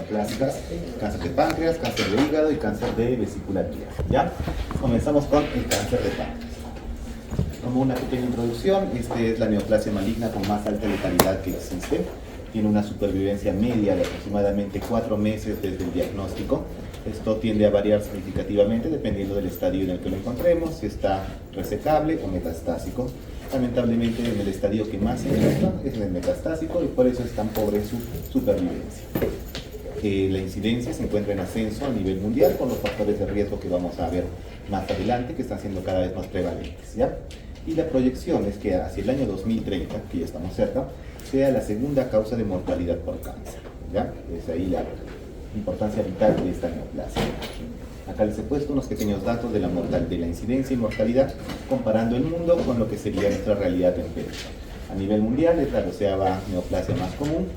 Clásicas, cáncer de páncreas, cáncer de hígado y cáncer de vesícula biliar. ¿Ya? Comenzamos con el cáncer de páncreas. Como una pequeña introducción, esta es la neoplasia maligna con más alta letalidad que existe. Tiene una supervivencia media de aproximadamente 4 meses desde el diagnóstico. Esto tiende a variar significativamente dependiendo del estadio en el que lo encontremos, si está resecable o metastásico. Lamentablemente, en el estadio que más se encuentra es el metastásico y por eso es tan pobre su supervivencia. La incidencia se encuentra en ascenso a nivel mundial con los factores de riesgo que vamos a ver más adelante, que están siendo cada vez más prevalentes, ¿ya? Y la proyección es que hacia el año 2030, que ya estamos cerca, sea la segunda causa de mortalidad por cáncer, ¿ya? Es ahí la importancia vital de esta neoplasia. Acá les he puesto unos pequeños datos de la incidencia y mortalidad, comparando el mundo con lo que sería nuestra realidad en Perú. A nivel mundial es la 12ª neoplasia más común,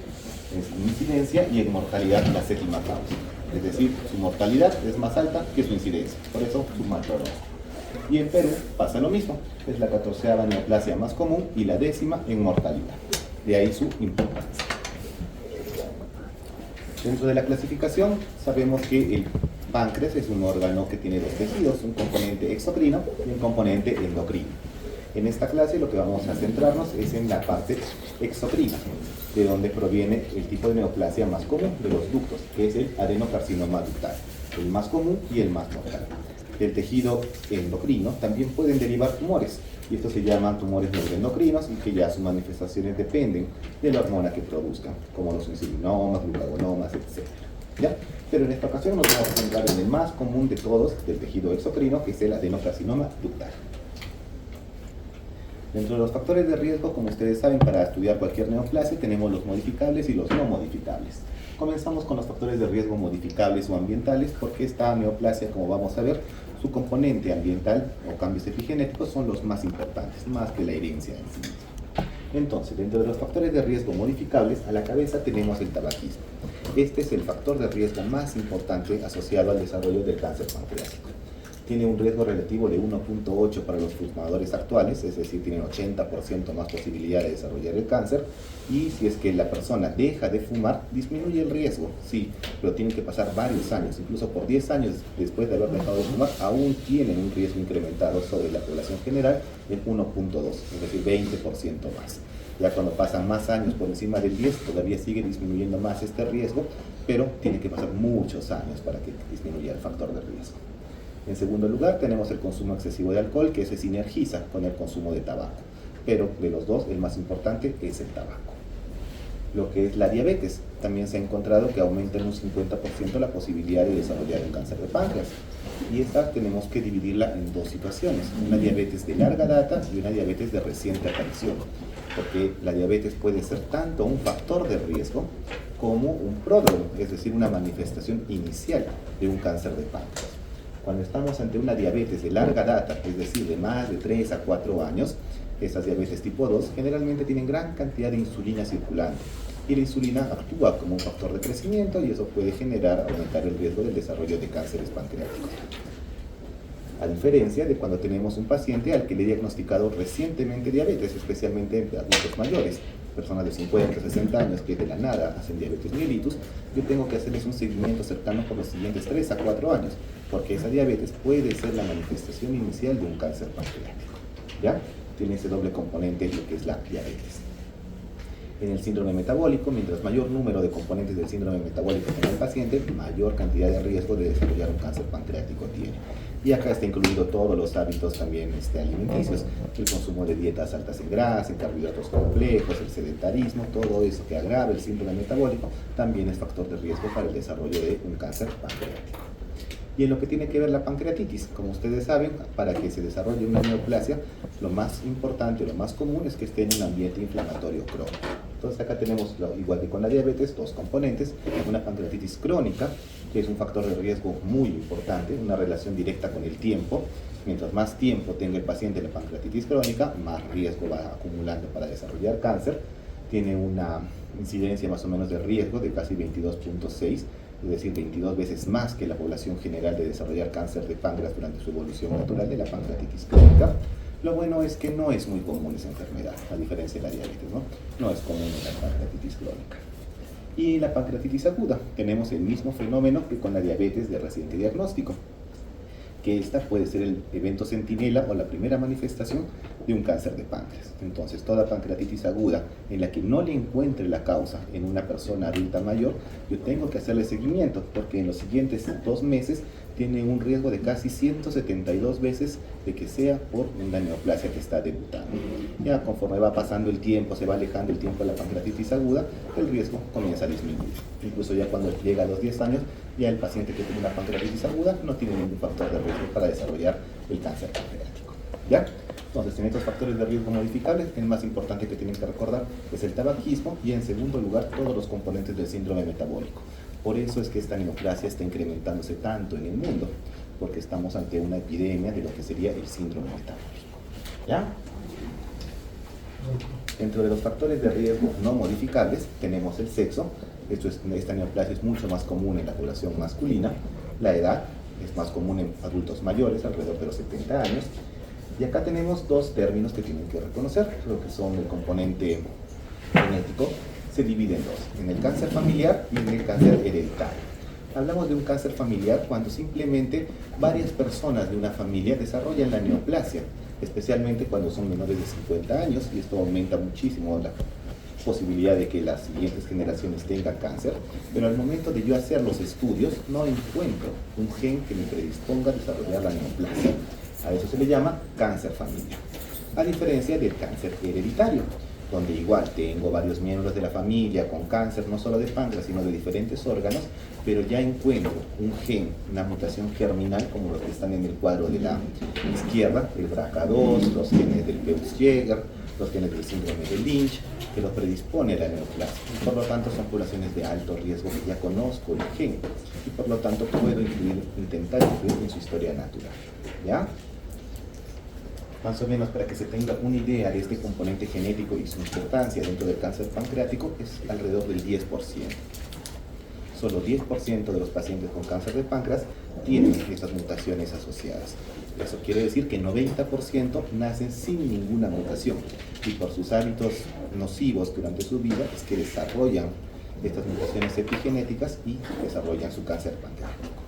es incidencia, y en mortalidad la 7ª causa. Es decir, su mortalidad es más alta que su incidencia, por eso su mal pronóstico. Y en Perú pasa lo mismo, es la 14ª neoplasia más común y la 10ª en mortalidad. De ahí su importancia. Dentro de la clasificación sabemos que el páncreas es un órgano que tiene dos tejidos, un componente exocrino y un componente endocrino. En esta clase lo que vamos a centrarnos es en la parte exocrina, de donde proviene el tipo de neoplasia más común de los ductos, que es el adenocarcinoma ductal, el más común y el más mortal. Del tejido endocrino también pueden derivar tumores, y estos se llaman tumores neuroendocrinos y que ya sus manifestaciones dependen de la hormona que produzcan, como los insulinomas, glucagonomas, etc. ¿Ya? Pero en esta ocasión nos vamos a centrar en el más común de todos del tejido exocrino, que es el adenocarcinoma ductal. Dentro de los factores de riesgo, como ustedes saben, para estudiar cualquier neoplasia tenemos los modificables y los no modificables. Comenzamos con los factores de riesgo modificables o ambientales, porque esta neoplasia, como vamos a ver, su componente ambiental o cambios epigenéticos son los más importantes, más que la herencia en sí misma. Entonces, dentro de los factores de riesgo modificables, a la cabeza tenemos el tabaquismo. Este es el factor de riesgo más importante asociado al desarrollo del cáncer pancreático. Tiene un riesgo relativo de 1.8 para los fumadores actuales, es decir, tienen 80% más posibilidad de desarrollar el cáncer, y si es que la persona deja de fumar, disminuye el riesgo, sí, pero tienen que pasar varios años, incluso por 10 años después de haber dejado de fumar, aún tienen un riesgo incrementado sobre la población general en 1.2, es decir, 20% más. Ya cuando pasan más años por encima del 10, todavía sigue disminuyendo más este riesgo, pero tiene que pasar muchos años para que disminuya el factor de riesgo. En segundo lugar, tenemos el consumo excesivo de alcohol, que se sinergiza con el consumo de tabaco. Pero de los dos, el más importante es el tabaco. Lo que es la diabetes, también se ha encontrado que aumenta en un 50% la posibilidad de desarrollar un cáncer de páncreas. Y esta tenemos que dividirla en dos situaciones, una diabetes de larga data y una diabetes de reciente aparición. Porque la diabetes puede ser tanto un factor de riesgo como un pródromo, es decir, una manifestación inicial de un cáncer de páncreas. Cuando estamos ante una diabetes de larga data, es decir, de más de 3 a 4 años, estas diabetes tipo 2 generalmente tienen gran cantidad de insulina circulante. Y la insulina actúa como un factor de crecimiento y eso puede aumentar el riesgo del desarrollo de cánceres pancreáticos. A diferencia de cuando tenemos un paciente al que le he diagnosticado recientemente diabetes, especialmente en adultos mayores, personas de 50, 60 años que de la nada hacen diabetes mellitus, yo tengo que hacerles un seguimiento cercano por los siguientes 3 a 4 años, porque esa diabetes puede ser la manifestación inicial de un cáncer pancreático. ¿Ya? Tiene ese doble componente lo que es la diabetes. En el síndrome metabólico, mientras mayor número de componentes del síndrome metabólico tenga el paciente, mayor cantidad de riesgo de desarrollar un cáncer pancreático tiene. Y acá está incluido todos los hábitos también alimenticios, el consumo de dietas altas en grasa, en carbohidratos complejos, el sedentarismo, todo eso que agrava el síndrome metabólico también es factor de riesgo para el desarrollo de un cáncer pancreático. Y en lo que tiene que ver la pancreatitis, como ustedes saben, para que se desarrolle una neoplasia, lo más importante, lo más común es que esté en un ambiente inflamatorio crónico. Entonces acá tenemos, igual que con la diabetes, dos componentes, una pancreatitis crónica, que es un factor de riesgo muy importante, una relación directa con el tiempo. Mientras más tiempo tenga el paciente la pancreatitis crónica, más riesgo va acumulando para desarrollar cáncer. Tiene una incidencia más o menos de riesgo de casi 22.6, es decir, 22 veces más que la población general de desarrollar cáncer de páncreas durante su evolución natural de la pancreatitis crónica. Lo bueno es que no es muy común esa enfermedad, a diferencia de la diabetes, ¿no? No es común la pancreatitis crónica. Y la pancreatitis aguda, tenemos el mismo fenómeno que con la diabetes de reciente diagnóstico, que esta puede ser el evento centinela o la primera manifestación de un cáncer de páncreas. Entonces, toda pancreatitis aguda en la que no le encuentre la causa en una persona adulta mayor, yo tengo que hacerle seguimiento, porque en los siguientes 2 meses tiene un riesgo de casi 172 veces de que sea por una neoplasia que está debutando. Ya conforme va pasando el tiempo, se va alejando el tiempo de la pancreatitis aguda, el riesgo comienza a disminuir. Incluso ya cuando llega a los 10 años, ya el paciente que tiene una pancreatitis aguda no tiene ningún factor de riesgo para desarrollar el cáncer pancreático. ¿Ya? Entonces, en estos factores de riesgo modificables, el más importante que tienen que recordar es el tabaquismo y, en segundo lugar, todos los componentes del síndrome metabólico. Por eso es que esta neoplasia está incrementándose tanto en el mundo, porque estamos ante una epidemia de lo que sería el síndrome metabólico. ¿Ya? Dentro de los factores de riesgo no modificables tenemos el sexo. Esta neoplasia es mucho más común en la población masculina. La edad es más común en adultos mayores, alrededor de los 70 años. Y acá tenemos 2 términos que tienen que reconocer, lo que son el componente genético. Se divide en 2, en el cáncer familiar y en el cáncer hereditario. Hablamos de un cáncer familiar cuando simplemente varias personas de una familia desarrollan la neoplasia, especialmente cuando son menores de 50 años, y esto aumenta muchísimo la posibilidad de que las siguientes generaciones tengan cáncer, pero al momento de yo hacer los estudios no encuentro un gen que me predisponga a desarrollar la neoplasia. A eso se le llama cáncer familiar, a diferencia del cáncer hereditario, donde igual tengo varios miembros de la familia con cáncer, no solo de páncreas, sino de diferentes órganos, pero ya encuentro un gen, una mutación germinal, como los que están en el cuadro de la izquierda, el BRCA2, los genes del Peutz-Jeghers, los genes del síndrome de Lynch, que los predispone a la neoplasia. Por lo tanto, son poblaciones de alto riesgo que ya conozco el gen, y por lo tanto puedo intentar influir en su historia natural. ¿Ya? Más o menos para que se tenga una idea de este componente genético y su importancia dentro del cáncer pancreático, es alrededor del 10%. Solo 10% de los pacientes con cáncer de páncreas tienen estas mutaciones asociadas. Eso quiere decir que 90% nacen sin ninguna mutación, y por sus hábitos nocivos durante su vida es que desarrollan estas mutaciones epigenéticas y desarrollan su cáncer pancreático.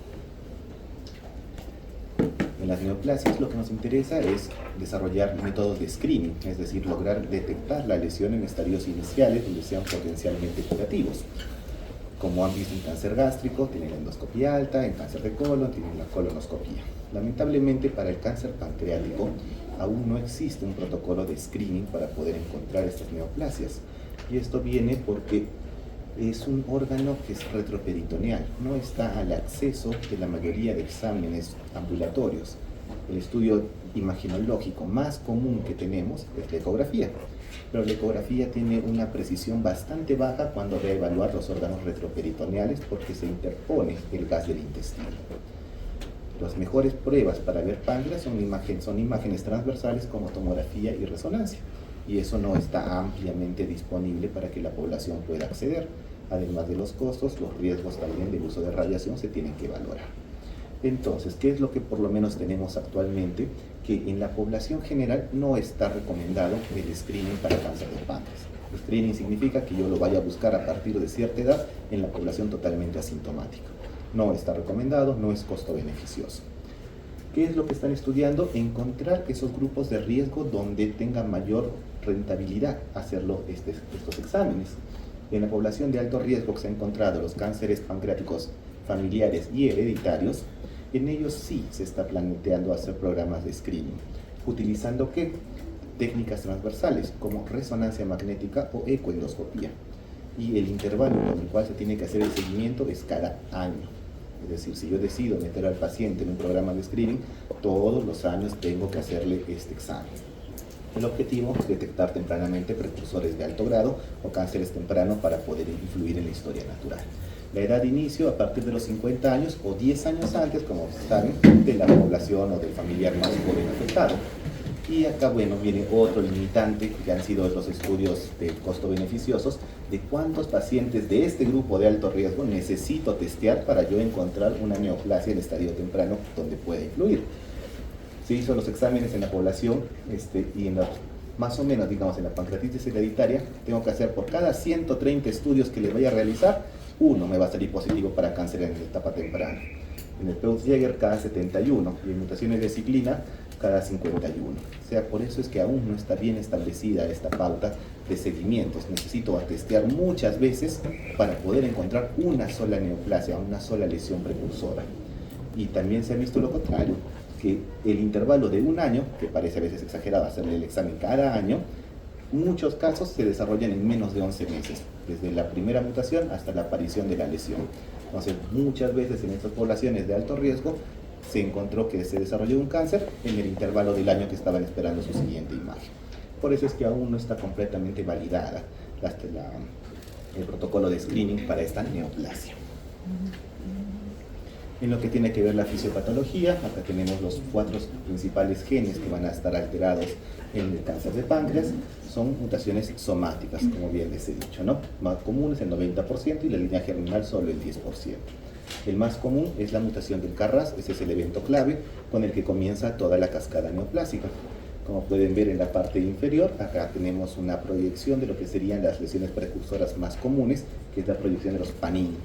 En las neoplasias lo que nos interesa es desarrollar métodos de screening, es decir, lograr detectar la lesión en estadios iniciales donde sean potencialmente curativos. Como han visto en cáncer gástrico, tienen la endoscopía alta, en cáncer de colon tienen la colonoscopía. Lamentablemente, para el cáncer pancreático aún no existe un protocolo de screening para poder encontrar estas neoplasias. Y esto viene porque es un órgano que es retroperitoneal, no está al acceso de la mayoría de exámenes ambulatorios. El estudio imaginológico más común que tenemos es la ecografía, pero la ecografía tiene una precisión bastante baja cuando va a evaluar los órganos retroperitoneales porque se interpone el gas del intestino. Las mejores pruebas para ver páncreas son imágenes transversales como tomografía y resonancia, y eso no está ampliamente disponible para que la población pueda acceder. Además de los costos, los riesgos también del uso de radiación se tienen que valorar. Entonces, ¿qué es lo que por lo menos tenemos actualmente? Que en la población general no está recomendado el screening para cáncer de páncreas. El screening significa que yo lo vaya a buscar a partir de cierta edad en la población totalmente asintomática. No está recomendado, no es costo beneficioso. ¿Qué es lo que están estudiando? Encontrar esos grupos de riesgo donde tenga mayor rentabilidad hacerlo estos exámenes. En la población de alto riesgo que se ha encontrado los cánceres pancreáticos familiares y hereditarios, en ellos sí se está planteando hacer programas de screening, utilizando ¿qué? Técnicas transversales como resonancia magnética o ecoendoscopía. Y el intervalo con el cual se tiene que hacer el seguimiento es cada año. Es decir, si yo decido meter al paciente en un programa de screening, todos los años tengo que hacerle este examen. El objetivo es detectar tempranamente precursores de alto grado o cánceres tempranos para poder influir en la historia natural. La edad de inicio a partir de los 50 años o 10 años antes, como saben, de la población o del familiar más joven afectado. Y acá, bueno, viene otro limitante que han sido los estudios de costo-beneficiosos de cuántos pacientes de este grupo de alto riesgo necesito testear para yo encontrar una neoplasia en estadio temprano donde pueda influir. Se hizo los exámenes en la población y en los más o menos, digamos, en la pancreatitis hereditaria, tengo que hacer por cada 130 estudios que le vaya a realizar, uno me va a salir positivo para cáncer en la etapa temprana. En el Peutz-Jeghers cada 71 y en mutaciones de ciclina cada 51. O sea, por eso es que aún no está bien establecida esta pauta de seguimientos. Necesito testear muchas veces para poder encontrar una sola neoplasia, una sola lesión precursora. Y también se ha visto lo contrario, que el intervalo de un año, que parece a veces exagerado hacerle el examen cada año, muchos casos se desarrollan en menos de 11 meses, desde la primera mutación hasta la aparición de la lesión. Entonces, muchas veces en estas poblaciones de alto riesgo se encontró que se desarrolló un cáncer en el intervalo del año que estaban esperando su siguiente imagen. Por eso es que aún no está completamente validada el protocolo de screening para esta neoplasia. En lo que tiene que ver la fisiopatología, acá tenemos los 4 principales genes que van a estar alterados en el cáncer de páncreas. Son mutaciones somáticas, como bien les he dicho, ¿no? Más común es el 90% y la línea germinal solo el 10%. El más común es la mutación del KRAS, ese es el evento clave con el que comienza toda la cascada neoplásica. Como pueden ver en la parte inferior, acá tenemos una proyección de lo que serían las lesiones precursoras más comunes, que es la proyección de los PANIN.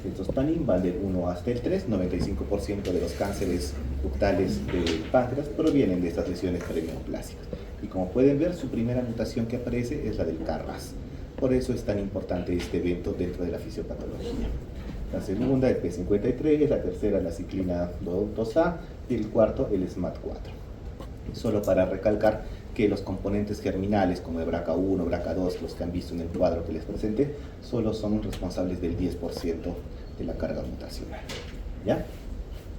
Estos PANIN van del 1 hasta el 3, 95% de los cánceres ductales del páncreas provienen de estas lesiones preneoplásicas. Y como pueden ver, su primera mutación que aparece es la del KRAS. Por eso es tan importante este evento dentro de la fisiopatología. La segunda, el P53, la tercera, la ciclina 2A, y el cuarto, el SMAD4. Solo para recalcar que los componentes germinales como el BRCA1, BRCA2, los que han visto en el cuadro que les presenté, solo son responsables del 10% de la carga mutacional. ¿Ya?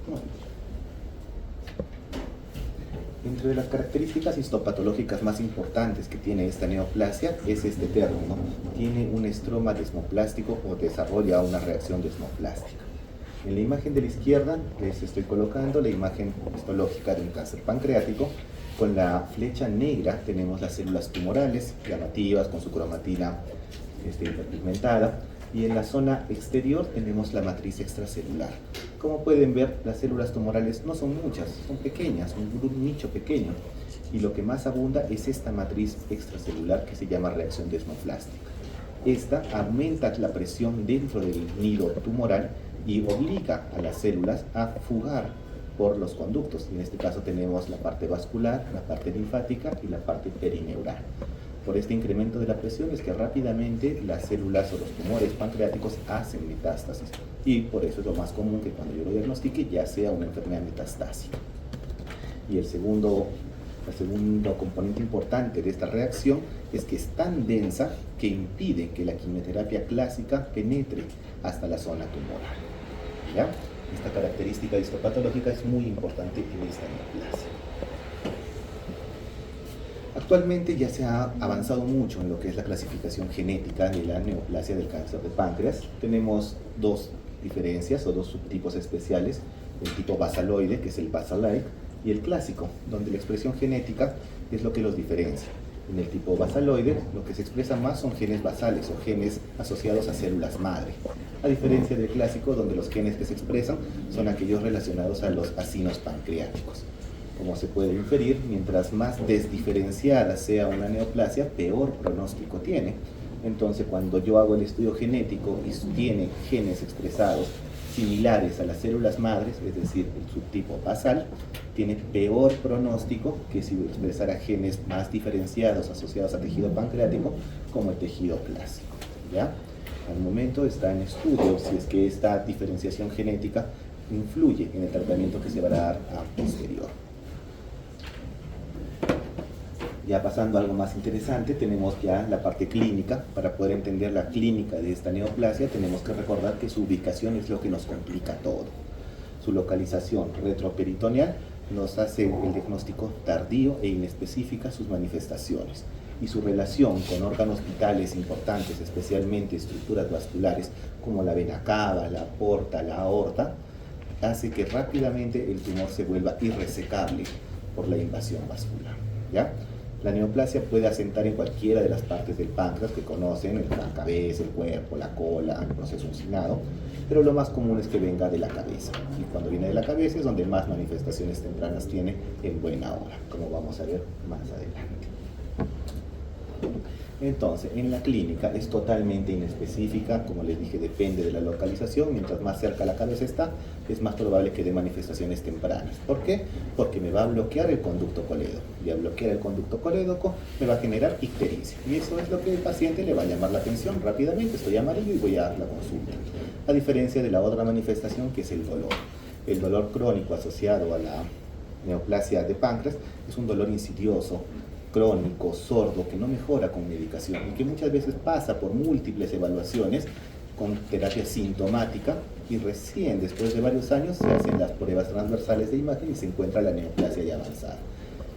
Bueno. Entre las características histopatológicas más importantes que tiene esta neoplasia es este término. Tiene un estroma desmoplástico o desarrolla una reacción desmoplástica. En la imagen de la izquierda les estoy colocando la imagen histológica de un cáncer pancreático. Con la flecha negra tenemos las células tumorales, llamativas, con su cromatina hiperpigmentada. Y en la zona exterior tenemos la matriz extracelular. Como pueden ver, las células tumorales no son muchas, son pequeñas, un nicho pequeño. Y lo que más abunda es esta matriz extracelular que se llama reacción desmoplástica. Esta aumenta la presión dentro del nido tumoral y obliga a las células a fugar por los conductos. En este caso tenemos la parte vascular, la parte linfática y la parte perineural. Por este incremento de la presión es que rápidamente las células o los tumores pancreáticos hacen metástasis. Y por eso es lo más común que cuando yo lo diagnostique ya sea una enfermedad metastásica. Y el segundo componente importante de esta reacción es que es tan densa que impide que la quimioterapia clásica penetre hasta la zona tumoral. ¿Ya? Esta característica histopatológica es muy importante en esta neoplasia. Actualmente ya se ha avanzado mucho en lo que es la clasificación genética de la neoplasia del cáncer de páncreas. Tenemos dos diferencias o dos subtipos especiales, el tipo basaloide, que es el basal-like, y el clásico, donde la expresión genética es lo que los diferencia. En el tipo basaloide, lo que se expresa más son genes basales o genes asociados a células madre, a diferencia del clásico, donde los genes que se expresan son aquellos relacionados a los acinos pancreáticos. Como se puede inferir, mientras más desdiferenciada sea una neoplasia, peor pronóstico tiene. Entonces, cuando yo hago el estudio genético y tiene genes expresados similares a las células madres, es decir, el subtipo basal, tiene peor pronóstico que si expresara genes más diferenciados asociados al tejido pancreático, como el tejido clásico. ¿Ya? Al momento está en estudio si es que esta diferenciación genética influye en el tratamiento que se va a dar a posterior. Ya pasando a algo más interesante, tenemos ya la parte clínica. Para poder entender la clínica de esta neoplasia, tenemos que recordar que su ubicación es lo que nos complica todo. Su localización retroperitoneal nos hace el diagnóstico tardío e inespecífica sus manifestaciones. Y su relación con órganos vitales importantes, especialmente estructuras vasculares como la vena cava, la porta, la aorta, hace que rápidamente el tumor se vuelva irresecable por la invasión vascular. ¿Ya? La neoplasia puede asentar en cualquiera de las partes del páncreas que conocen, la cabeza, el cuerpo, la cola, el proceso uncinado, pero lo más común es que venga de la cabeza. Y cuando viene de la cabeza es donde más manifestaciones tempranas tiene en buena hora, como vamos a ver más adelante. Entonces, en la clínica es totalmente inespecífica, como les dije, depende de la localización. Mientras más cerca la cabeza está, es más probable que dé manifestaciones tempranas. ¿Por qué? Porque me va a bloquear el conducto colédoco. Y al bloquear el conducto colédoco me va a generar ictericia. Y eso es lo que el paciente le va a llamar la atención rápidamente. Estoy amarillo y voy a dar la consulta. A diferencia de la otra manifestación, que es el dolor. El dolor crónico asociado a la neoplasia de páncreas es un dolor insidioso, crónico, sordo, que no mejora con medicación y que muchas veces pasa por múltiples evaluaciones con terapia sintomática y recién después de varios años se hacen las pruebas transversales de imagen y se encuentra la neoplasia ya avanzada.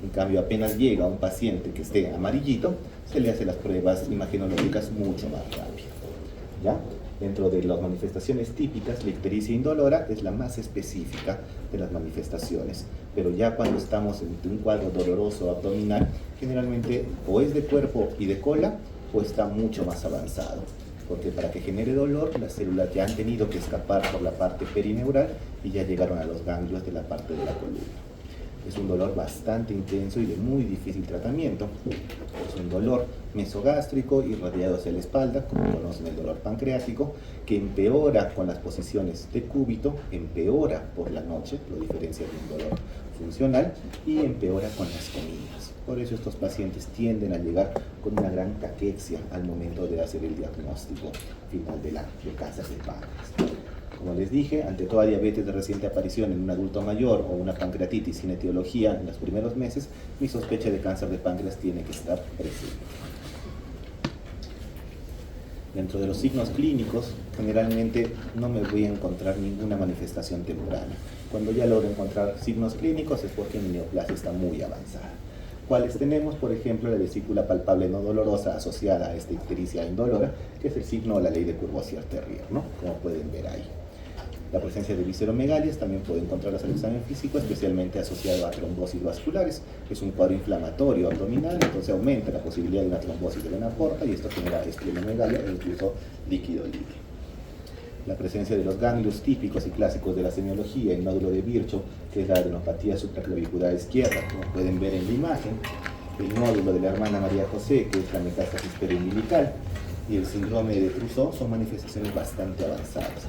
En cambio, apenas llega un paciente que esté amarillito, se le hacen las pruebas imagenológicas mucho más rápido. ¿Ya? Dentro de las manifestaciones típicas, la ictericia indolora es la más específica de las manifestaciones, pero ya cuando estamos en un cuadro doloroso abdominal, generalmente o es de cuerpo y de cola o está mucho más avanzado, porque para que genere dolor, las células ya han tenido que escapar por la parte perineural y ya llegaron a los ganglios de la parte de la columna. Es un dolor bastante intenso y de muy difícil tratamiento. Es un dolor mesogástrico irradiado hacia la espalda, como conocen el dolor pancreático, que empeora con las posiciones de cúbito, empeora por la noche, lo diferencia de un dolor funcional, y empeora con las comidas. Por eso estos pacientes tienden a llegar con una gran caquexia al momento de hacer el diagnóstico final del cáncer de páncreas. Como les dije, ante toda diabetes de reciente aparición en un adulto mayor o una pancreatitis sin etiología en los primeros meses, mi sospecha de cáncer de páncreas tiene que estar presente. Dentro de los signos clínicos, generalmente no me voy a encontrar ninguna manifestación temprana. Cuando ya logro encontrar signos clínicos es porque mi neoplasia está muy avanzada. ¿Cuáles tenemos? Por ejemplo, la vesícula palpable no dolorosa asociada a esta ictericia indolora, que es el signo de la ley de Courvoisier-Terrier, ¿no? Como pueden ver ahí. La presencia de visceromegalias también puede encontrarlas al examen físico, especialmente asociado a trombosis vasculares. Es un cuadro inflamatorio abdominal, entonces aumenta la posibilidad de una trombosis de vena porta y esto genera esplenomegalia e incluso líquido libre. La presencia de los ganglios típicos y clásicos de la semiología, el nódulo de Virchow, que es la adenopatía supraclavicular izquierda, como pueden ver en la imagen, el nódulo de la hermana María José, que es la metástasis periumbilical, y el síndrome de Trousseau son manifestaciones bastante avanzadas.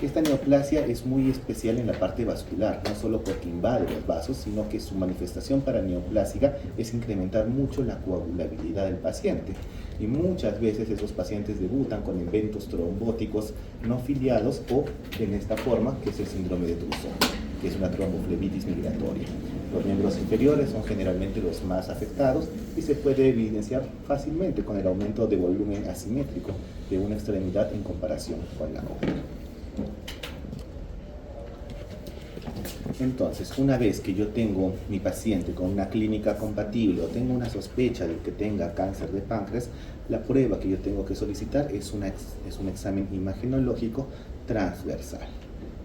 Esta neoplasia es muy especial en la parte vascular, no solo porque invade los vasos, sino que su manifestación paraneoplásica es incrementar mucho la coagulabilidad del paciente. Y muchas veces esos pacientes debutan con eventos trombóticos no filiados o en esta forma, que es el síndrome de Trousseau, que es una tromboflebitis migratoria. Los miembros inferiores son generalmente los más afectados y se puede evidenciar fácilmente con el aumento de volumen asimétrico de una extremidad en comparación con la otra. Entonces, una vez que yo tengo mi paciente con una clínica compatible o tengo una sospecha de que tenga cáncer de páncreas, la prueba que yo tengo que solicitar es un examen imagenológico transversal.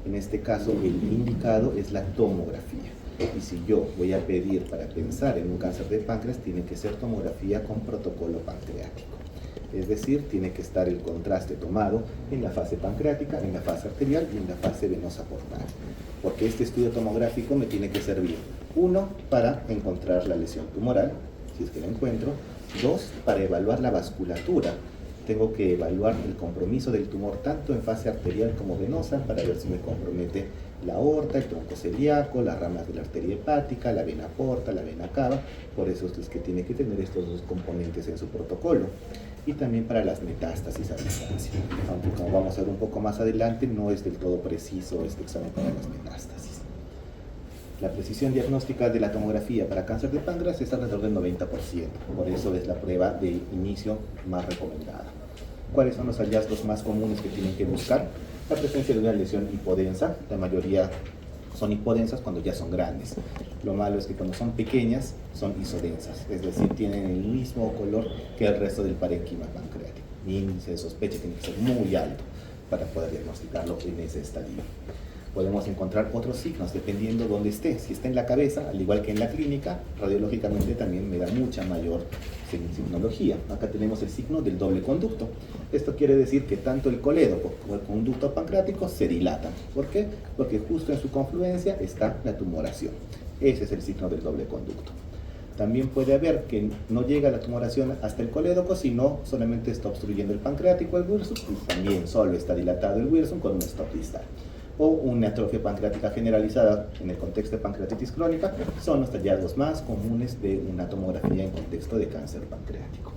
En este caso, el indicado es la tomografía. Y si yo voy a pedir para pensar en un cáncer de páncreas, tiene que ser tomografía con protocolo pancreático. Es decir, tiene que estar el contraste tomado en la fase pancreática, en la fase arterial y en la fase venosa portal. Porque este estudio tomográfico me tiene que servir, 1, para encontrar la lesión tumoral, si es que la encuentro; 2, para evaluar la vasculatura. Tengo que evaluar el compromiso del tumor tanto en fase arterial como venosa para ver si me compromete la aorta, el tronco celíaco, las ramas de la arteria hepática, la vena porta, la vena cava. Por eso es que tiene que tener estos dos componentes en su protocolo. Y también para las metástasis a distancia, aunque como vamos a ver un poco más adelante, no es del todo preciso este examen para las metástasis. La precisión diagnóstica de la tomografía para cáncer de páncreas es alrededor del 90%, por eso es la prueba de inicio más recomendada. ¿Cuáles son los hallazgos más comunes que tienen que buscar? La presencia de una lesión hipodensa, la mayoría son hipodensas cuando ya son grandes. Lo malo es que cuando son pequeñas son isodensas, es decir, tienen el mismo color que el resto del parénquima pancreático. Mi índice de sospecha tiene que ser muy alto para poder diagnosticarlo en ese estadio. Podemos encontrar otros signos dependiendo dónde esté. Si está en la cabeza, al igual que en la clínica, radiológicamente también me da mucha mayor signología. Acá tenemos el signo del doble conducto. Esto quiere decir que tanto el colédoco como el conducto pancreático se dilatan. ¿Por qué? Porque justo en su confluencia está la tumoración. Ese es el signo del doble conducto. También puede haber que no llega la tumoración hasta el colédoco, sino solamente está obstruyendo el pancreático, el wirsum, y también solo está dilatado el wirsum con un stop distal. O una atrofia pancreática generalizada en el contexto de pancreatitis crónica son los hallazgos más comunes de una tomografía en contexto de cáncer pancreático.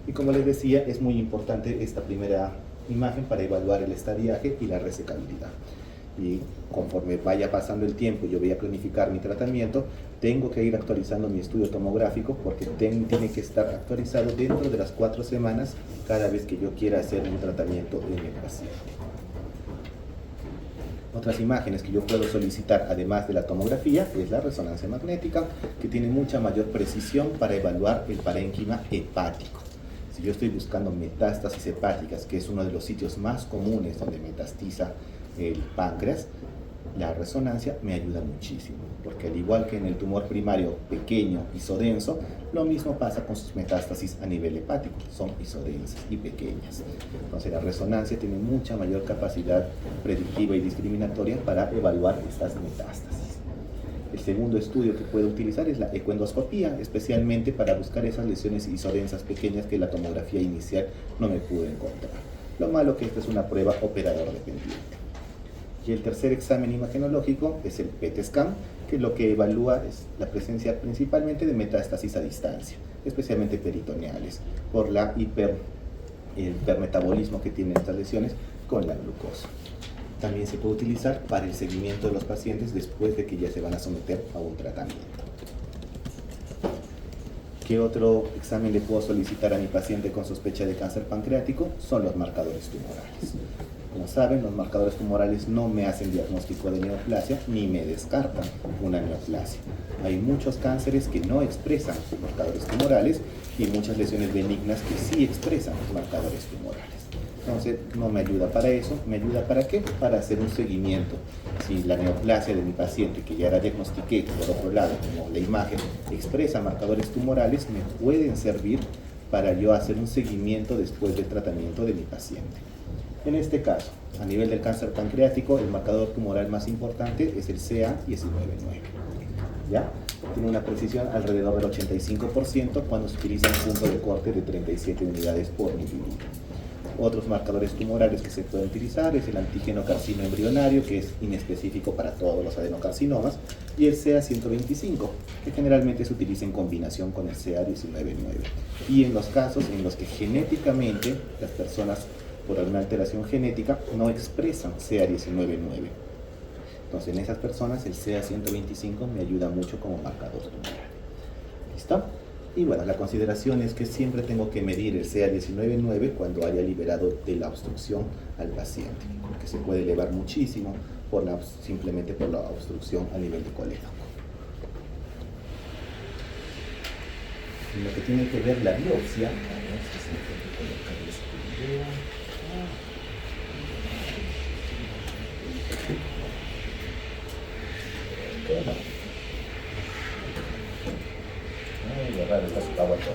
Y como les decía, es muy importante esta primera imagen para evaluar el estadiaje y la resecabilidad. Y conforme vaya pasando el tiempo y yo voy a planificar mi tratamiento, tengo que ir actualizando mi estudio tomográfico porque tiene que estar actualizado dentro de las 4 semanas cada vez que yo quiera hacer un tratamiento en el paciente. Otras imágenes que yo puedo solicitar, además de la tomografía, es la resonancia magnética, que tiene mucha mayor precisión para evaluar el parénquima hepático. Si yo estoy buscando metástasis hepáticas, que es uno de los sitios más comunes donde metastiza el páncreas, la resonancia me ayuda muchísimo, porque al igual que en el tumor primario pequeño, isodenso, lo mismo pasa con sus metástasis a nivel hepático, son isodensas y pequeñas. Entonces la resonancia tiene mucha mayor capacidad predictiva y discriminatoria para evaluar estas metástasis. El segundo estudio que puedo utilizar es la ecoendoscopía, especialmente para buscar esas lesiones isodensas pequeñas que la tomografía inicial no me pudo encontrar. Lo malo que esta es una prueba operador dependiente. Y el tercer examen imagenológico es el PET scan, que lo que evalúa es la presencia principalmente de metástasis a distancia, especialmente peritoneales, por el hipermetabolismo que tienen estas lesiones con la glucosa. También se puede utilizar para el seguimiento de los pacientes después de que ya se van a someter a un tratamiento. ¿Qué otro examen le puedo solicitar a mi paciente con sospecha de cáncer pancreático? Son los marcadores tumorales. Como saben, los marcadores tumorales no me hacen diagnóstico de neoplasia ni me descartan una neoplasia. Hay muchos cánceres que no expresan marcadores tumorales y muchas lesiones benignas que sí expresan marcadores tumorales. Entonces, no me ayuda para eso. ¿Me ayuda para qué? Para hacer un seguimiento. Si la neoplasia de mi paciente, que ya la diagnostiqué, por otro lado, como la imagen, expresa marcadores tumorales, me pueden servir para yo hacer un seguimiento después del tratamiento de mi paciente. En este caso, a nivel del cáncer pancreático, el marcador tumoral más importante es el CA-19-9. ¿Ya? Tiene una precisión alrededor del 85% cuando se utiliza un punto de corte de 37 unidades por mililitro. Otros marcadores tumorales que se pueden utilizar es el antígeno carcino embrionario, que es inespecífico para todos los adenocarcinomas, y el CA-125, que generalmente se utiliza en combinación con el CA-19-9. Y en los casos en los que genéticamente las personas por alguna alteración genética no expresan CA-19-9. Entonces en esas personas el CA-125 me ayuda mucho como marcador tumoral. ¿Listo? Y bueno, la consideración es que siempre tengo que medir el CA-19-9 cuando haya liberado de la obstrucción al paciente, porque se puede elevar muchísimo simplemente por la obstrucción a nivel de colédoco. En lo que tiene que ver la biopsia, a ver si se me puede colocar este video. Ay, raro, está su agua todo.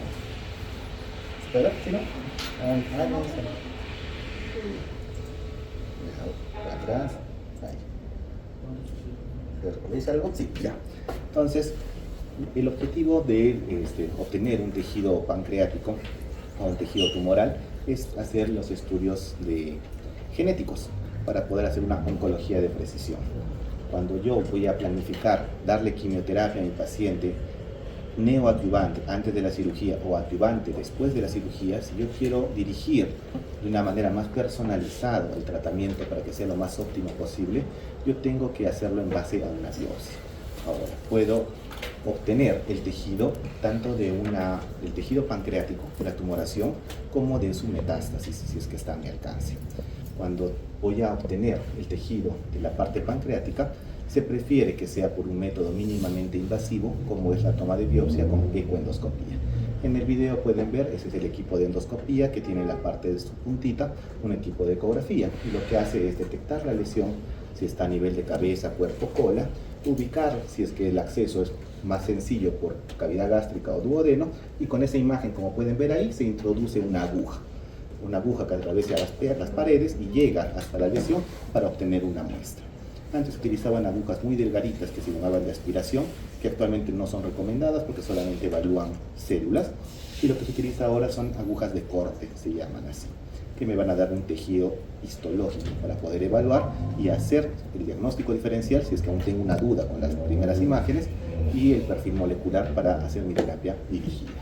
Espera, ¿sí no? No, está. Atrás. Ahí. ¿Veis algo? Sí, ya. Entonces, el objetivo de obtener un tejido pancreático o un tejido tumoral es hacer los estudios genéticos para poder hacer una oncología de precisión. Cuando yo voy a planificar darle quimioterapia a mi paciente neoadyuvante antes de la cirugía o adyuvante después de la cirugía, si yo quiero dirigir de una manera más personalizada el tratamiento para que sea lo más óptimo posible, yo tengo que hacerlo en base a una biopsia. Ahora, puedo obtener el tejido tanto del tejido pancreático, de la tumoración, como de su metástasis, si es que está a mi alcance. Cuando voy a obtener el tejido de la parte pancreática, se prefiere que sea por un método mínimamente invasivo, como es la toma de biopsia con ecoendoscopía. En el video pueden ver, ese es el equipo de endoscopía que tiene en la parte de su puntita un equipo de ecografía, y lo que hace es detectar la lesión, si está a nivel de cabeza, cuerpo, cola, ubicar si es que el acceso es más sencillo por cavidad gástrica o duodeno, y con esa imagen, como pueden ver ahí, se introduce una aguja que atraviesa las paredes y llega hasta la lesión para obtener una muestra. Antes utilizaban agujas muy delgaditas que se llamaban de aspiración, que actualmente no son recomendadas porque solamente evalúan células, y lo que se utiliza ahora son agujas de corte, se llaman así, que me van a dar un tejido histológico para poder evaluar y hacer el diagnóstico diferencial si es que aún tengo una duda con las primeras imágenes, y el perfil molecular para hacer mi terapia dirigida.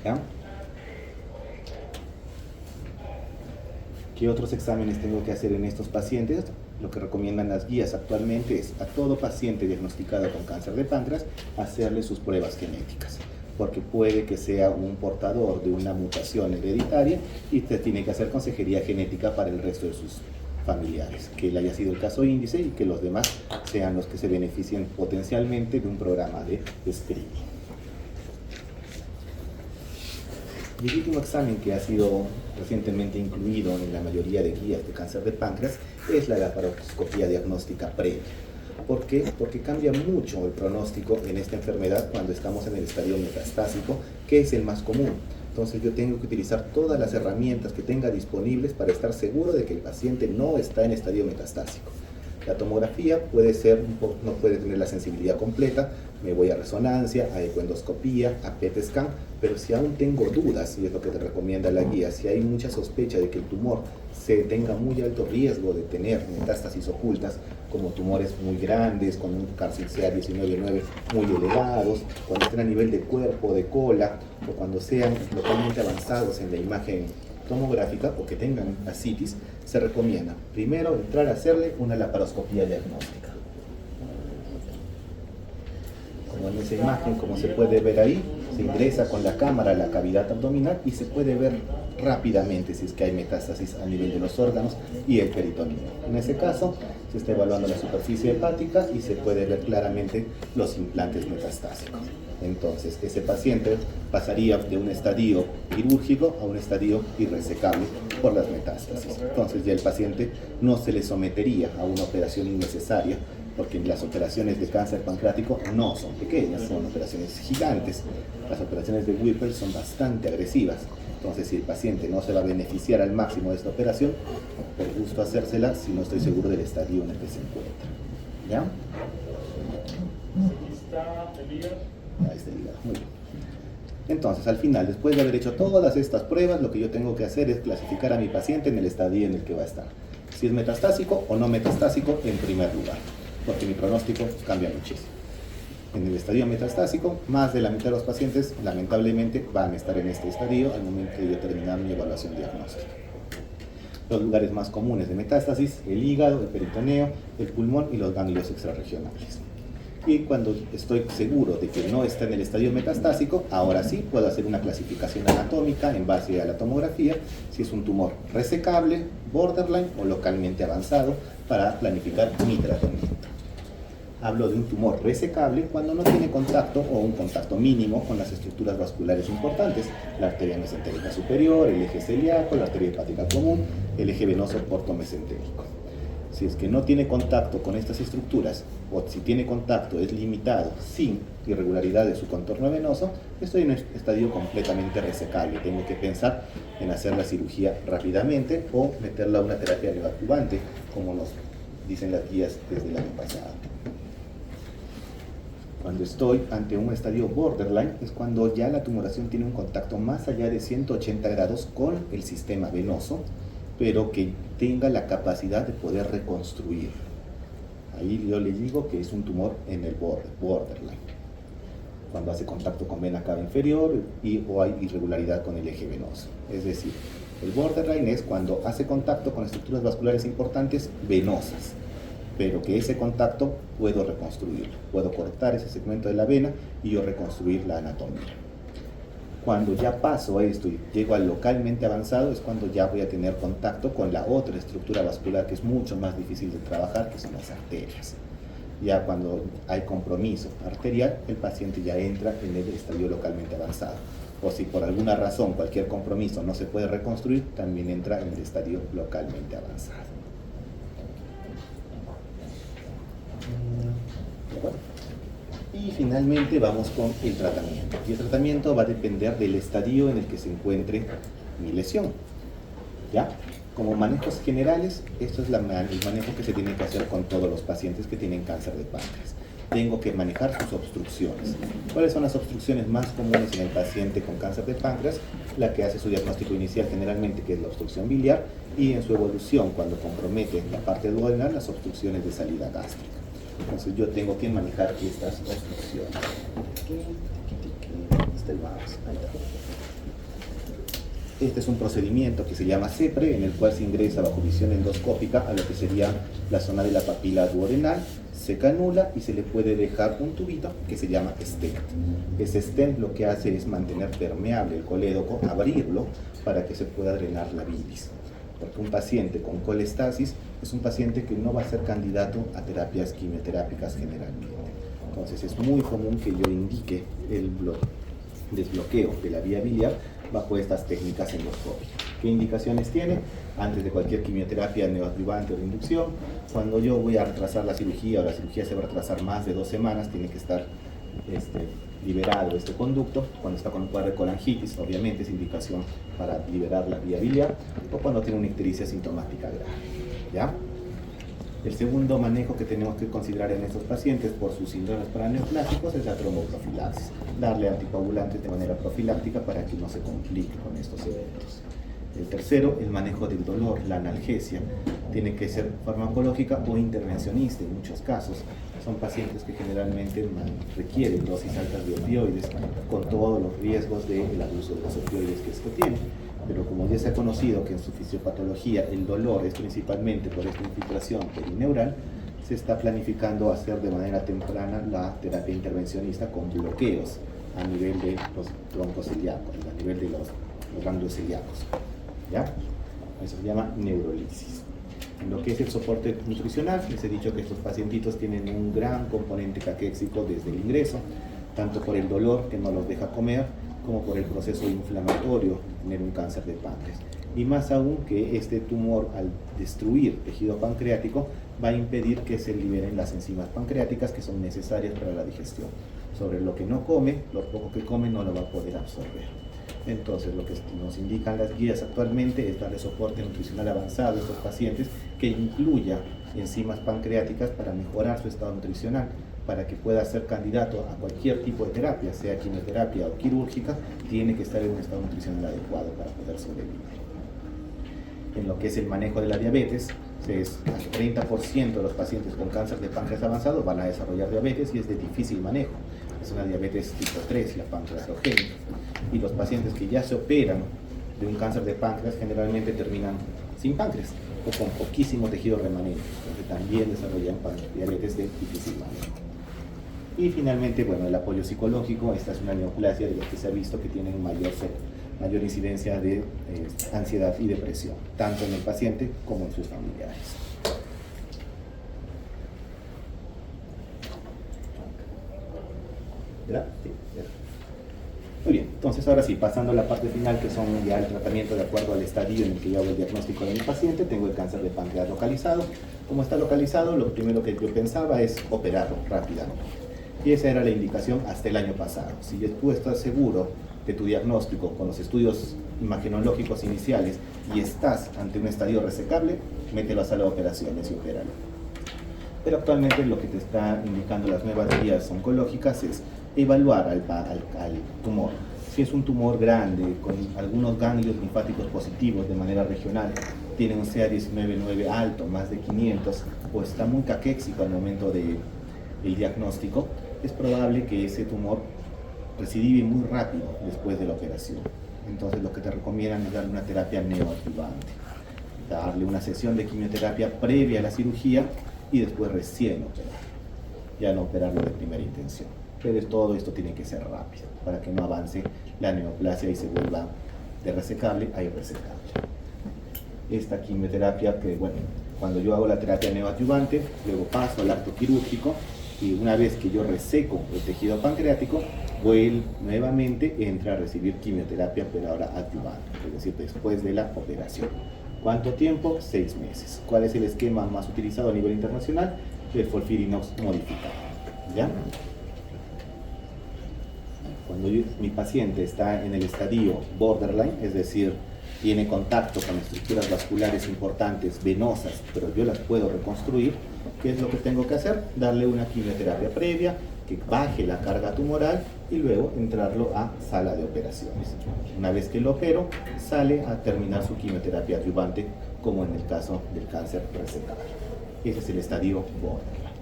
¿Ya? ¿Qué otros exámenes tengo que hacer en estos pacientes? Lo que recomiendan las guías actualmente es a todo paciente diagnosticado con cáncer de páncreas hacerle sus pruebas genéticas, porque puede que sea un portador de una mutación hereditaria y se tiene que hacer consejería genética para el resto de sus familiares, que él haya sido el caso índice y que los demás sean los que se beneficien potencialmente de un programa de screening. Y el último examen que ha sido recientemente incluido en la mayoría de guías de cáncer de páncreas es la laparoscopía diagnóstica previa. ¿Por qué? Porque cambia mucho el pronóstico en esta enfermedad cuando estamos en el estadio metastásico, que es el más común. Entonces yo tengo que utilizar todas las herramientas que tenga disponibles para estar seguro de que el paciente no está en estadio metastásico. La tomografía puede ser, no puede tener la sensibilidad completa, me voy a resonancia, a ecoendoscopía, a PET scan, pero si aún tengo dudas, y es lo que te recomienda la guía, si hay mucha sospecha de que el tumor tenga muy alto riesgo de tener metástasis ocultas, como tumores muy grandes, con un CA19-9 muy elevados, cuando estén a nivel de cuerpo, de cola, o cuando sean localmente avanzados en la imagen tomográfica o que tengan ascitis, se recomienda primero entrar a hacerle una laparoscopía diagnóstica. Como en esa imagen, como se puede ver ahí, se ingresa con la cámara a la cavidad abdominal y se puede ver rápidamente si es que hay metástasis a nivel de los órganos y el peritoneo. En ese caso, se está evaluando la superficie hepática y se puede ver claramente los implantes metastásicos. Entonces, ese paciente pasaría de un estadio quirúrgico a un estadio irresecable por las metástasis. Entonces, ya el paciente no se le sometería a una operación innecesaria, porque las operaciones de cáncer pancreático no son pequeñas, son operaciones gigantes. Las operaciones de Whipple son bastante agresivas. Entonces, si el paciente no se va a beneficiar al máximo de esta operación, por gusto hacérsela si no estoy seguro del estadio en el que se encuentra. ¿Ya? Ahí está el hígado. Muy bien. Entonces, al final, después de haber hecho todas estas pruebas, lo que yo tengo que hacer es clasificar a mi paciente en el estadio en el que va a estar. Si es metastásico o no metastásico, en primer lugar, porque mi pronóstico cambia muchísimo. En el estadio metastásico, más de la mitad de los pacientes, lamentablemente, van a estar en este estadio al momento de yo terminar mi evaluación diagnóstica. Los lugares más comunes de metástasis: el hígado, el peritoneo, el pulmón y los ganglios extrarregionales. Y cuando estoy seguro de que no está en el estadio metastásico, ahora sí puedo hacer una clasificación anatómica en base a la tomografía, si es un tumor resecable, borderline o localmente avanzado, para planificar mi tratamiento. Hablo de un tumor resecable cuando no tiene contacto o un contacto mínimo con las estructuras vasculares importantes: la arteria mesentérica superior, el eje celíaco, la arteria hepática común, el eje venoso portomesentérico. Si es que no tiene contacto con estas estructuras, o si tiene contacto es limitado, sin irregularidad de su contorno venoso, estoy en un estadio completamente resecable. Tengo que pensar en hacer la cirugía rápidamente o meterla a una terapia neoadjuvante, como nos dicen las guías desde el año pasado. Cuando estoy ante un estadio borderline es cuando ya la tumoración tiene un contacto más allá de 180 grados con el sistema venoso, pero que tenga la capacidad de poder reconstruir. Ahí yo le digo que es un tumor en el borderline, cuando hace contacto con vena cava inferior o hay irregularidad con el eje venoso. Es decir, el borderline es cuando hace contacto con estructuras vasculares importantes venosas, pero que ese contacto puedo reconstruirlo. Puedo cortar ese segmento de la vena y yo reconstruir la anatomía. Cuando ya paso a esto y llego al localmente avanzado, es cuando ya voy a tener contacto con la otra estructura vascular que es mucho más difícil de trabajar, que son las arterias. Ya cuando hay compromiso arterial, el paciente ya entra en el estadio localmente avanzado. O si por alguna razón cualquier compromiso no se puede reconstruir, también entra en el estadio localmente avanzado. ¿De acuerdo? Y finalmente vamos con el tratamiento. Y el tratamiento va a depender del estadio en el que se encuentre mi lesión. ¿Ya? Como manejos generales, esto es el manejo que se tiene que hacer con todos los pacientes que tienen cáncer de páncreas. Tengo que manejar sus obstrucciones. ¿Cuáles son las obstrucciones más comunes en el paciente con cáncer de páncreas? La que hace su diagnóstico inicial generalmente, que es la obstrucción biliar, y en su evolución, cuando compromete la parte duodenal, las obstrucciones de salida gástrica. Entonces yo tengo que manejar estas obstrucciones. Este es un procedimiento que se llama CEPRE, en el cual se ingresa bajo visión endoscópica a lo que sería la zona de la papila duodenal, se canula y se le puede dejar un tubito que se llama stent. Ese stent lo que hace es mantener permeable el colédoco, abrirlo para que se pueda drenar la bilis. Porque un paciente con colestasis es un paciente que no va a ser candidato a terapias quimioterápicas generalmente. Entonces es muy común que yo indique el desbloqueo de la vía biliar bajo estas técnicas endoscópicas. ¿Qué indicaciones tiene? Antes de cualquier quimioterapia neoadyuvante o de inducción, cuando yo voy a retrasar la cirugía o la cirugía se va a retrasar más de 2 semanas, tiene que estar liberado este conducto. Cuando está con un cuadro de colangitis, obviamente es indicación para liberar la vía biliar, o cuando tiene una ictericia sintomática grave. ¿Ya? El segundo manejo que tenemos que considerar en estos pacientes por sus síndromes paraneoplásicos es la tromboprofilaxis. Darle anticoagulantes de manera profiláctica para que no se complique con estos eventos. El tercero, el manejo del dolor, la analgesia. Tiene que ser farmacológica o intervencionista en muchos casos. Son pacientes que generalmente requieren dosis altas de opioides, con todos los riesgos del abuso de los opioides que esto tiene. Pero como ya se ha conocido que en su fisiopatología el dolor es principalmente por esta infiltración perineural, se está planificando hacer de manera temprana la terapia intervencionista con bloqueos a nivel de los troncos celíacos, a nivel de los ganglios celíacos. ¿Ya? Eso se llama neurolisis. En lo que es el soporte nutricional, les he dicho que estos pacientitos tienen un gran componente caquéxico desde el ingreso, tanto por el dolor que no los deja comer, como por el proceso inflamatorio, tener un cáncer de páncreas. Y más aún que este tumor, al destruir tejido pancreático, va a impedir que se liberen las enzimas pancreáticas que son necesarias para la digestión. Sobre lo que no come, lo poco que come no lo va a poder absorber. Entonces, lo que nos indican las guías actualmente es darle soporte nutricional avanzado a estos pacientes que incluya enzimas pancreáticas para mejorar su estado nutricional, para que pueda ser candidato a cualquier tipo de terapia, sea quimioterapia o quirúrgica, tiene que estar en un estado nutricional adecuado para poder sobrevivir. En lo que es el manejo de la diabetes, hasta 30% de los pacientes con cáncer de páncreas avanzado van a desarrollar diabetes y es de difícil manejo. Es una diabetes tipo 3, la pancreatogénica. Y los pacientes que ya se operan de un cáncer de páncreas generalmente terminan sin páncreas o con poquísimo tejido remanente, porque también desarrollan diabetes de difícil manejo. Y finalmente, bueno, el apoyo psicológico. Esta es una neoplasia de las que se ha visto que tienen mayor incidencia de ansiedad y depresión, tanto en el paciente como en sus familiares. ¿Verdad? Sí, ¿verdad? Muy bien, entonces ahora sí, pasando a la parte final, que son ya el tratamiento de acuerdo al estadio en el que yo hago el diagnóstico de mi paciente. Tengo el cáncer de páncreas localizado. Como está localizado, lo primero que yo pensaba es operarlo rápidamente. Y esa era la indicación hasta el año pasado. Si tú estás seguro de tu diagnóstico con los estudios imagenológicos iniciales y estás ante un estadio resecable, mételo a sala de operaciones y opéralo. Pero actualmente lo que te está indicando las nuevas guías oncológicas es evaluar al tumor. Si es un tumor grande, con algunos ganglios linfáticos positivos de manera regional, tiene un CA19-9 alto, más de 500, o está muy caquéxico al momento del diagnóstico, es probable que ese tumor recidive muy rápido después de la operación. Entonces lo que te recomiendan es darle una terapia neoadyuvante, darle una sesión de quimioterapia previa a la cirugía y después recién operar, ya no operarlo de primera intención. Pero todo esto tiene que ser rápido para que no avance la neoplasia y se vuelva de resecable a irresecable. Esta quimioterapia que, bueno, cuando yo hago la terapia neoadyuvante, luego paso al acto quirúrgico y una vez que yo reseco el tejido pancreático, nuevamente entra a recibir quimioterapia, pero ahora adyuvante, es decir, después de la operación. ¿Cuánto tiempo? 6 meses. ¿Cuál es el esquema más utilizado a nivel internacional? El FOLFIRINOX modificado. ¿Ya? Cuando mi paciente está en el estadio borderline, es decir, tiene contacto con estructuras vasculares importantes, venosas, pero yo las puedo reconstruir, ¿qué es lo que tengo que hacer? Darle una quimioterapia previa, que baje la carga tumoral y luego entrarlo a sala de operaciones. Una vez que lo opero, sale a terminar su quimioterapia adyuvante, como en el caso del cáncer resecable. Ese es el estadio borderline.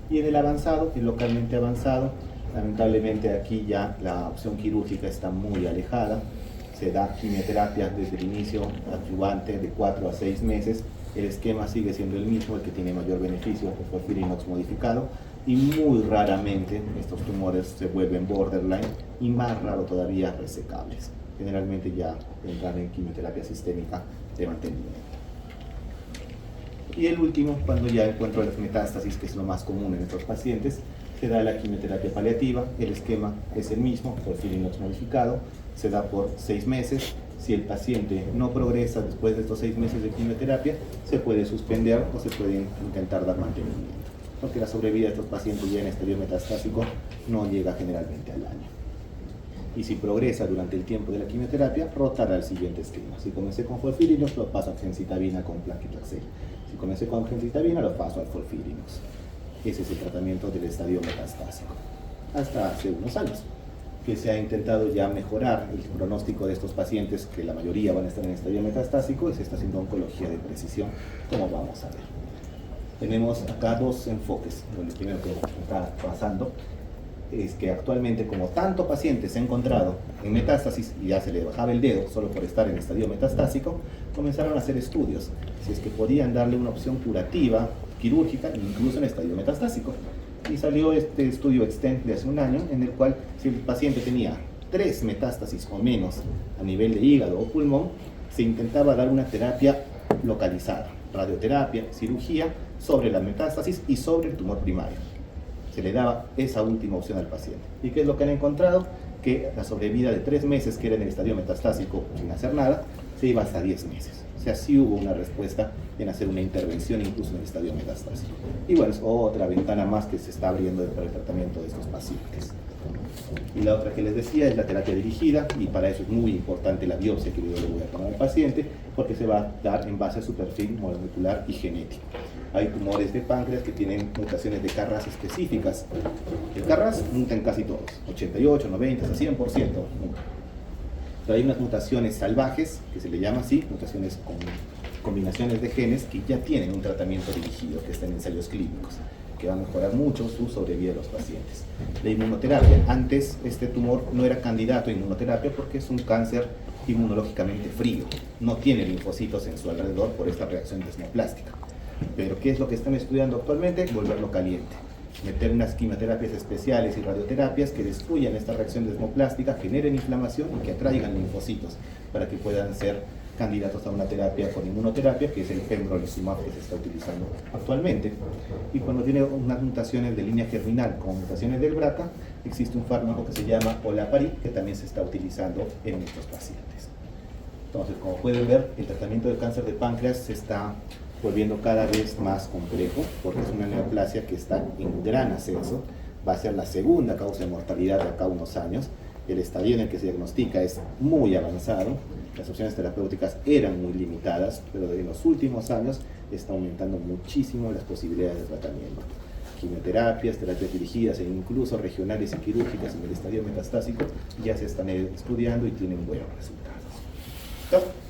Y en el avanzado, el localmente avanzado, lamentablemente aquí ya la opción quirúrgica está muy alejada. Se da quimioterapia desde el inicio adyuvante de 4 a 6 meses. El esquema sigue siendo el mismo, el que tiene mayor beneficio, el FOLFIRINOX modificado, y muy raramente estos tumores se vuelven borderline y más raro todavía resecables. Generalmente ya entran en quimioterapia sistémica de mantenimiento. Y el último, cuando ya encuentro las metástasis, que es lo más común en estos pacientes, se da la quimioterapia paliativa. El esquema es el mismo, FOLFIRINOX modificado, se da por 6 meses. Si el paciente no progresa después de estos 6 meses de quimioterapia, se puede suspender o se puede intentar dar mantenimiento, porque la sobrevida de estos pacientes ya en estadio metastásico no llega generalmente al año. Y si progresa durante el tiempo de la quimioterapia, rotará al siguiente esquema. Si comencé con FOLFIRINOX, lo paso a gemcitabina con paclitaxel. Si comencé con gemcitabina, lo paso al FOLFIRINOX. Ese es el tratamiento del estadio metastásico. Hasta hace unos años, que se ha intentado ya mejorar el pronóstico de estos pacientes, que la mayoría van a estar en estadio metastásico, y se está haciendo oncología de precisión, como vamos a ver. Tenemos acá dos enfoques. El primero que está pasando es que actualmente, como tanto paciente se ha encontrado en metástasis y ya se le bajaba el dedo solo por estar en estadio metastásico, comenzaron a hacer estudios si es que podían darle una opción curativa, quirúrgica, incluso en estadio metastásico. Y salió este estudio Extend de hace un año, en el cual si el paciente tenía 3 metástasis o menos a nivel de hígado o pulmón, se intentaba dar una terapia localizada, radioterapia, cirugía, sobre la metástasis y sobre el tumor primario. Se le daba esa última opción al paciente. ¿Y qué es lo que han encontrado? Que la sobrevida de 3 meses, que era en el estadio metastásico sin hacer nada, se iba hasta 10 meses. O sea, sí hubo una respuesta en hacer una intervención incluso en el estadio metastásico. Y bueno, es otra ventana más que se está abriendo para el tratamiento de estos pacientes. Y la otra que les decía es la terapia dirigida, y para eso es muy importante la biopsia que yo le voy a tomar al paciente, porque se va a dar en base a su perfil molecular y genético. Hay tumores de páncreas que tienen mutaciones de KRAS específicas. El KRAS muta en casi todos, 88, 90, hasta 100%. Pero hay unas mutaciones salvajes, que se le llama así, mutaciones con combinaciones de genes que ya tienen un tratamiento dirigido, que está en ensayos clínicos, que va a mejorar mucho su sobrevida de los pacientes. La inmunoterapia, antes este tumor no era candidato a inmunoterapia porque es un cáncer inmunológicamente frío, no tiene linfocitos en su alrededor por esta reacción desmoplástica. Pero ¿qué es lo que están estudiando actualmente? Volverlo caliente, meter unas quimioterapias especiales y radioterapias que destruyan esta reacción desmoplástica, generen inflamación y que atraigan linfocitos para que puedan ser candidatos a una terapia con inmunoterapia, que es el pembrolizumab que se está utilizando actualmente. Y cuando tiene unas mutaciones de línea germinal con mutaciones del BRCA, existe un fármaco que se llama olaparib, que también se está utilizando en estos pacientes. Entonces, como pueden ver, el tratamiento del cáncer de páncreas se está volviendo cada vez más complejo, porque es una neoplasia que está en gran ascenso. Va a ser la segunda causa de mortalidad de acá a unos años. El estadio en el que se diagnostica es muy avanzado. Las opciones terapéuticas eran muy limitadas, pero en los últimos años está aumentando muchísimo las posibilidades de tratamiento. Quimioterapias, terapias dirigidas e incluso regionales y quirúrgicas en el estadio metastásico ya se están estudiando y tienen buenos resultados. ¿Listo?